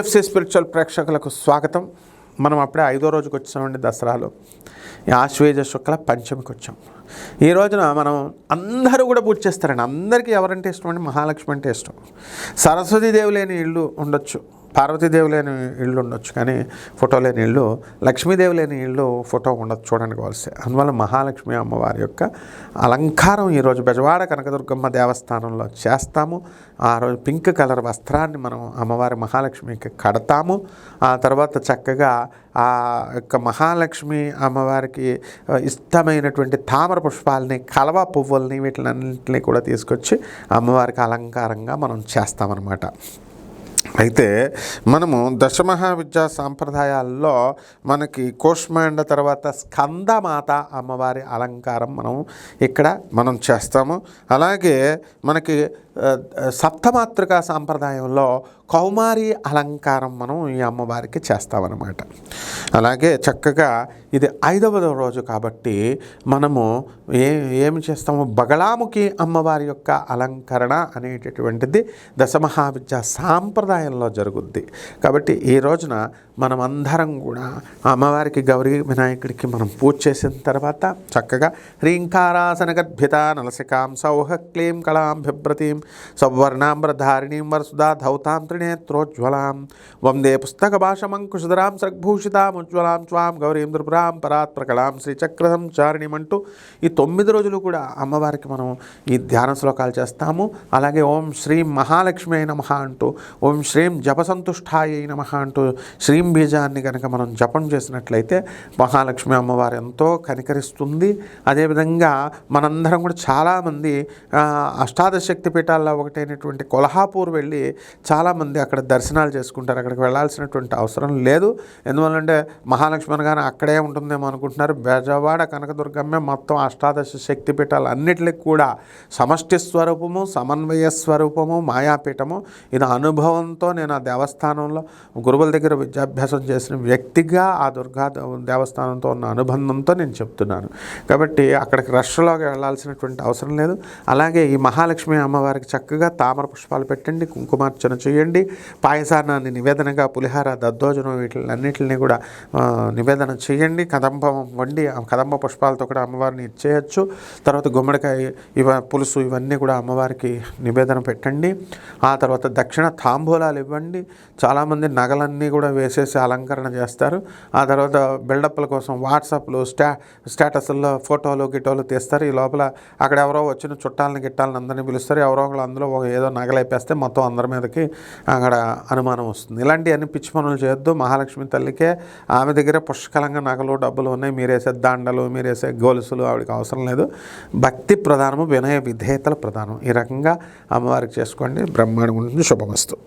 PFC spiritual ప్రేక్షకులకు స్వాగతం. మనం అప్పుడే 5వ రోజుకి వచ్చామండి. దసరాలో ఆశ్వేజ శుక్ల పంచమికి వచ్చాం. ఈ రోజున మనం అందరూ కూడా పూజ చేస్తారండి. అందరికీ ఎవరంటే ఇష్టం అండి? మహాలక్ష్మి అంటే ఇష్టం. సరస్వతీదేవి లేని ఇల్లు ఉండొచ్చు, పార్వతీదేవి లేని ఇల్లు ఉండొచ్చు, కానీ ఫోటో లేని ఇల్లు, లక్ష్మీదేవి లేని ఇల్లు ఫోటో ఉండదు. చూడండి కావాల్సి. అందువల్ల మహాలక్ష్మి అమ్మవారి యొక్క అలంకారం ఈరోజు బెజవాడ కనకదుర్గమ్మ దేవస్థానంలో చేస్తాము. ఆ రోజు పింక్ కలర్ వస్త్రాన్ని మనం అమ్మవారి మహాలక్ష్మికి కడతాము. ఆ తర్వాత చక్కగా ఆ యొక్క మహాలక్ష్మి అమ్మవారికి ఇష్టమైనటువంటి తామర పుష్పాలని, కలవ పువ్వుల్ని, వీటిలన్నింటినీ కూడా తీసుకొచ్చి అమ్మవారికి అలంకారంగా మనం చేస్తామన్నమాట. అయితే మనము దశమహావిద్యా సాంప్రదాయాల్లో మనకి కూష్మాండ తర్వాత స్కందమాత అమ్మవారి అలంకారం మనం చేస్తాము. అలాగే మనకి సప్తమాతృకా సాంప్రదాయంలో కౌమారి అలంకారం మనం ఈ అమ్మవారికి చేస్తామన్నమాట. అలాగే చక్కగా ఇది 5వ రోజు కాబట్టి మనము ఏమి చేస్తాము? బగళాముఖి అమ్మవారి యొక్క అలంకరణ అనేటటువంటిది దశమహావిద్యా సాంప్రదాయంలో జరుగుద్ది. కాబట్టి ఈ రోజున మనమందరం కూడా అమ్మవారికి గౌరీ వినాయకుడికి మనం పూజ చేసిన తర్వాత చక్కగా హ్రీంకారాసనగద్భిత నలసికాం సౌహ క్లీం కళాం బిభ్రతీం సౌవర్ణాంబరధారిణీం వరసుదా ధౌతాం త్రినేత్రోజ్వలాం వందే పుస్తకభాషమంకుశధరాం సద్భూషితాముజ్వలాం త్వాం గౌరీం త్రిపురాం పరాత్ప్రకళాం శ్రీచక్రసంచారిణీమంటూ ఈ 9 రోజులు కూడా అమ్మవారికి మనం ఈ ధ్యాన శ్లోకాలు చేస్తాము. అలాగే ఓం శ్రీం మహాలక్ష్మి అయి నమః అంటూ, ఓం శ్రీం జపసంతుష్టాయ నమః అంటూ శ్రీం బీజాన్ని కనుక మనం జపం చేసినట్లయితే మహాలక్ష్మి అమ్మవారు ఎంతో కనికరిస్తుంది. అదేవిధంగా మనందరం కూడా చాలామంది అష్టాదశ శక్తి పీఠాల్లో ఒకటైనటువంటి కొల్హాపూర్ వెళ్ళి చాలామంది అక్కడ దర్శనాలు చేసుకుంటారు. అక్కడికి వెళ్ళాల్సినటువంటి అవసరం లేదు. ఎందువల్లంటే మహాలక్ష్మి అనగానే అక్కడే ఉంటుందేమో అనుకుంటున్నారు. బెజవాడ కనకదుర్గమ్మే మొత్తం అష్టాదశ శక్తి పీఠాలు అన్నిటికి కూడా సమష్టి స్వరూపము, సమన్వయ స్వరూపము, మాయాపీఠము. ఇది అనుభవంతో నేను ఆ దేవస్థానంలో గురువుల దగ్గర విద్యాభ్యాసం చేసిన వ్యక్తిగా ఆ దుర్గా దేవస్థానంతో ఉన్న అనుబంధంతో నేను చెప్తున్నాను. కాబట్టి అక్కడికి రష్లోకి వెళ్ళాల్సినటువంటి అవసరం లేదు. అలాగే ఈ మహాలక్ష్మి అమ్మవారికి చక్కగా తామర పుష్పాలు పెట్టండి, కుంకుమార్చన చేయండి, పాయసాన్ని నివేదనగా పులిహార, దద్దోజనం వీటిలన్నింటినీ కూడా నివేదన చేయండి. కదంబం వండి కదంబ పుష్పాలతో కూడా అమ్మవారిని ఇచ్చేయచ్చు. తర్వాత గుమ్మడికాయ పులుసు ఇవన్నీ కూడా అమ్మవారికి నివేదన పెట్టండి. ఆ తర్వాత దక్షిణ తాంబూలాలు ఇవ్వండి. చాలామంది నగలన్నీ కూడా వేసేసి అలంకరణ చేస్తారు. ఆ తర్వాత బిల్డప్ల కోసం వాట్సాప్లు స్టేటస్ల్లో ఫోటోలు గిటోలు తీస్తారు. ఈ లోపల అక్కడ ఎవరో వచ్చిన చుట్టాలని గిట్టాలని అందరినీ పిలుస్తారు. ఎవరో ఒకళ్ళు అందులో ఏదో నగలైపేస్తే మొత్తం అందరి మీదకి అక్కడ అనుమానం వస్తుంది. ఇలాంటివన్నీ పిచ్చి పనులు చేయొద్దు. మహాలక్ష్మి తల్లికే ఆమె దగ్గర పుష్కలంగా నగలు, డబ్బులు ఉన్నాయి. మీరేసే దండలు, మీరేసే గొలుసులు ఆవిడకి అవసరం లేదు. భక్తి ప్రధానము, వినయ విధేయతల ప్రధానం. ఈ రకంగా అమ్మవారికి చేసుకోండి. బ్రహ్మాండంగా ఉంటుంది. శుభమస్తు.